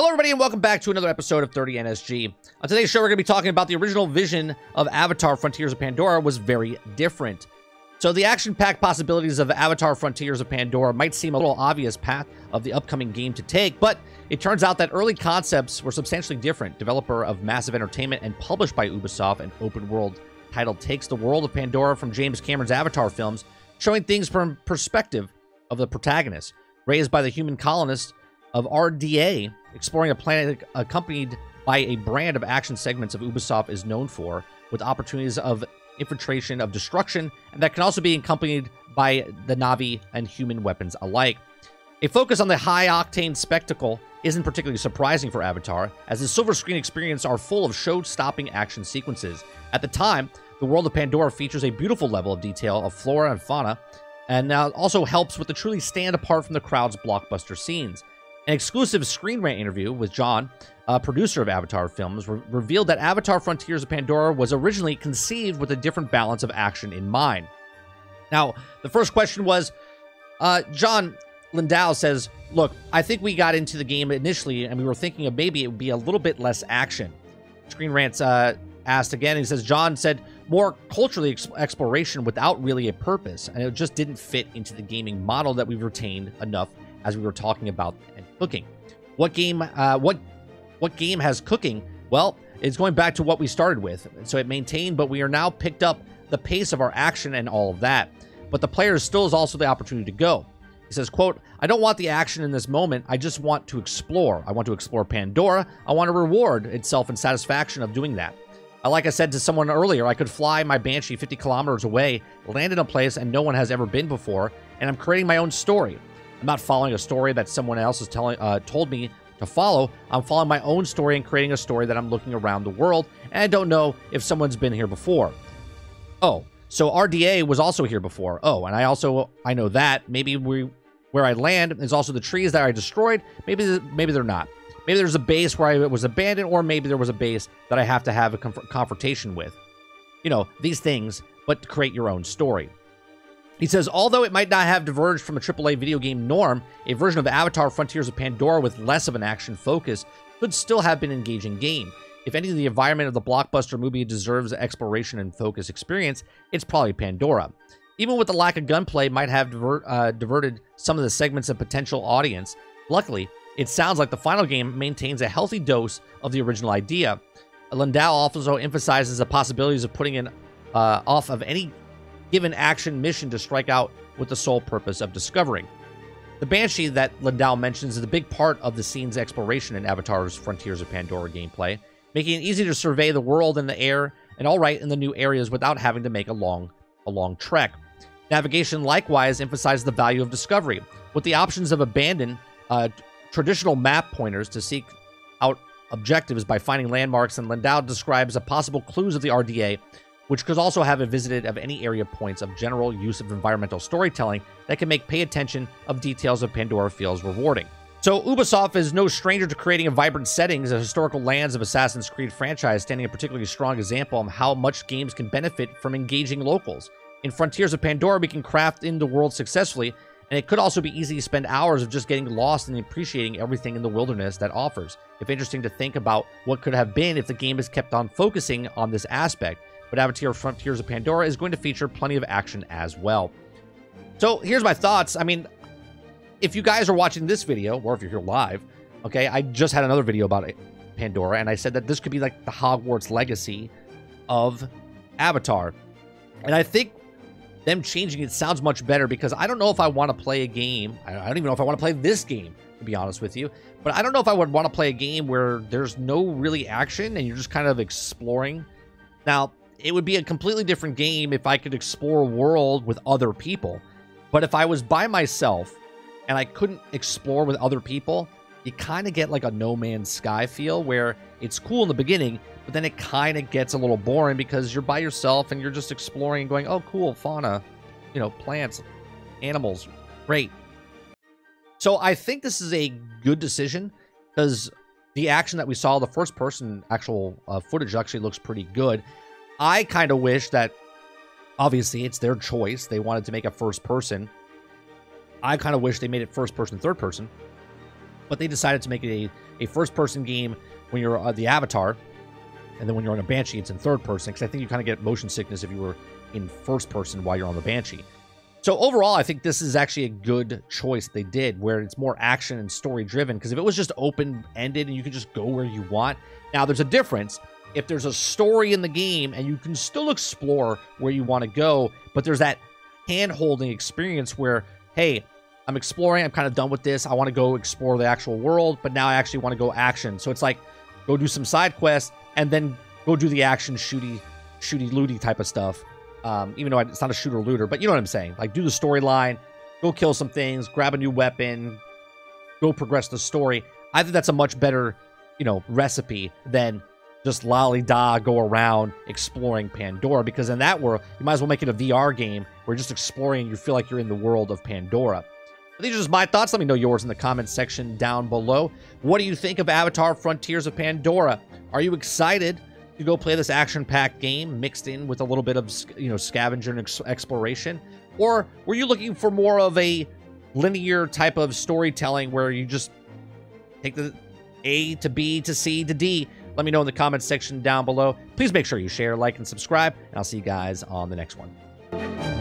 Hello, everybody, and welcome back to another episode of 30 NSG. On today's show, we're going to be talking about the original vision of Avatar Frontiers of Pandora was very different. So the action-packed possibilities of Avatar Frontiers of Pandora might seem a little obvious path of the upcoming game to take, but it turns out that early concepts were substantially different. Developer of Massive Entertainment and published by Ubisoft, an open-world title takes the world of Pandora from James Cameron's Avatar films, showing things from perspective of the protagonist, raised by the human colonists of RDA, exploring a planet accompanied by a brand of action segments of Ubisoft is known for, with opportunities of infiltration of destruction, and that can also be accompanied by the Na'vi and human weapons alike. A focus on the high-octane spectacle isn't particularly surprising for Avatar, as the silver screen experience are full of show-stopping action sequences. At the time, the world of Pandora features a beautiful level of detail of flora and fauna, and now also helps with the truly stand apart from the crowd's blockbuster scenes. An exclusive Screen Rant interview with John, producer of Avatar films, revealed that Avatar Frontiers of Pandora was originally conceived with a different balance of action in mind. Now, the first question was, John Lindau says, look, I think we got into the game initially and we were thinking of maybe it would be a little bit less action. Screen Rant's asked again, he says, John said, more culturally exploration without really a purpose, and it just didn't fit into the gaming model that we've retained enough as we were talking about and cooking. What game has cooking? Well, it's going back to what we started with. So it maintained, but we are now picked up the pace of our action and all of that. But the player still is also the opportunity to go. He says, quote, I don't want the action in this moment. I just want to explore. I want to explore Pandora. I want to reward itself and satisfaction of doing that. Like I said to someone earlier, I could fly my Banshee 50 kilometers away, land in a place and no one has ever been before, and I'm creating my own story. I'm not following a story that someone else has told me to follow. I'm following my own story and creating a story that I'm looking around the world, and I don't know if someone's been here before. Oh, so RDA was also here before. Oh, and I know that. Maybe where I land is also the trees that I destroyed. Maybe they're not. Maybe there's a base where I was abandoned, or maybe there was a base that I have to have a confrontation with. You know, these things, but to create your own story. He says, although it might not have diverged from a AAA video game norm, a version of Avatar Frontiers of Pandora with less of an action focus could still have been an engaging game. If any of the environment of the blockbuster movie deserves an exploration and focus experience, it's probably Pandora. Even with the lack of gunplay might have diverted some of the segments of potential audience. Luckily, it sounds like the final game maintains a healthy dose of the original idea. Lindau also emphasizes the possibilities of putting in off of any given action mission to strike out with the sole purpose of discovering. The Banshee that Lindau mentions is a big part of the scene's exploration in Avatar's Frontiers of Pandora gameplay, making it easy to survey the world in the air and alright in the new areas without having to make a long trek. Navigation likewise emphasizes the value of discovery, with the options of abandoned traditional map pointers to seek out objectives by finding landmarks, and Lindau describes the possible clues of the RDA, which could also have a visited of any area points of general use of environmental storytelling that can make pay attention of details of Pandora feels rewarding. So Ubisoft is no stranger to creating a vibrant settings and historical lands of Assassin's Creed franchise, standing a particularly strong example of how much games can benefit from engaging locals. In Frontiers of Pandora, we can craft in the world successfully, and it could also be easy to spend hours of just getting lost and appreciating everything in the wilderness that offers. It's interesting to think about what could have been if the game is kept on focusing on this aspect. But Avatar Frontiers of Pandora is going to feature plenty of action as well. So here's my thoughts. I mean, if you guys are watching this video, or if you're here live, okay, I just had another video about Pandora, and I said that this could be like the Hogwarts legacy of Avatar. And I think them changing it sounds much better, because I don't know if I want to play a game. I don't even know if I want to play this game, to be honest with you. But I don't know if I would want to play a game where there's no really action and you're just kind of exploring. Now, it would be a completely different game if I could explore a world with other people. But if I was by myself and I couldn't explore with other people, you kind of get like a No Man's Sky feel, where it's cool in the beginning, but then it kind of gets a little boring because you're by yourself and you're just exploring and going, oh, cool, fauna, you know, plants, animals, great. So I think this is a good decision, because the action that we saw, the first person actual footage actually looks pretty good. I kind of wish that, obviously, it's their choice. They wanted to make a first person. I kind of wish they made it first person, third person. But they decided to make it a first-person game when you're the Avatar, and then when you're on a Banshee, it's in third person, because I think you kind of get motion sickness if you were in first person while you're on the Banshee. So overall, I think this is actually a good choice they did, where it's more action and story-driven, because if it was just open-ended and you could just go where you want... Now, there's a difference. If there's a story in the game and you can still explore where you want to go, but there's that hand-holding experience where, hey, I'm exploring, I'm kind of done with this, I want to go explore the actual world, but now I actually want to go action. So it's like, go do some side quests, and then go do the action shooty-looty type of stuff. Even though it's not a shooter-looter, but you know what I'm saying. Like, do the storyline, go kill some things, grab a new weapon, go progress the story. I think that's a much better, you know, recipe than just lolly-da, go around exploring Pandora, because in that world, you might as well make it a VR game where you're just exploring and you feel like you're in the world of Pandora. These are just my thoughts. Let me know yours in the comments section down below. What do you think of Avatar Frontiers of Pandora? Are you excited to go play this action-packed game mixed in with a little bit of, you know, scavenger and exploration? Or were you looking for more of a linear type of storytelling where you just take the A to B to C to D? Let me know in the comments section down below. Please make sure you share, like, and subscribe, and I'll see you guys on the next one.